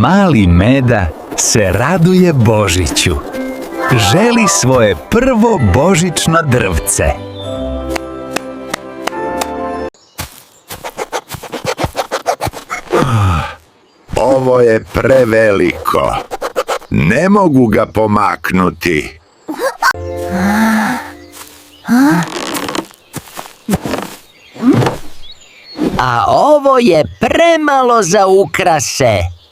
mali Meda se raduje Božiću. Želi svoje prvo božićno drvce. Ovo je preveliko. Ne mogu ga pomaknuti. A ovo je premalo za ukrase.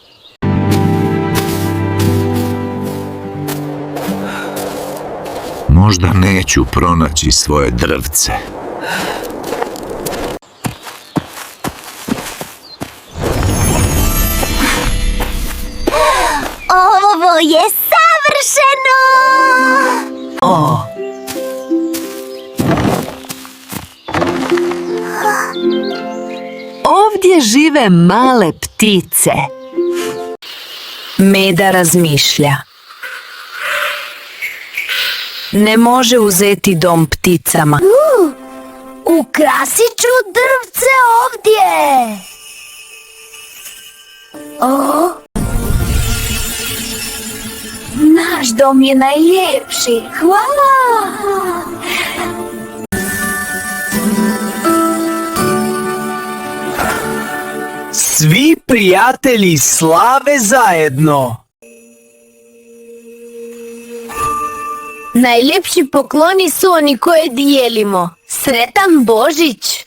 Možda neću pronaći svoje drvce. Ovo je savršeno! Ovdje žive male ptice. Meda razmišlja. Ne može uzeti dom pticama. Ukrasit ću drvce ovdje! Naš dom je najljepši. Hvala! Svi prijatelji slave zajedno. Najljepši pokloni su oni koje dijelimo. Sretan Božić!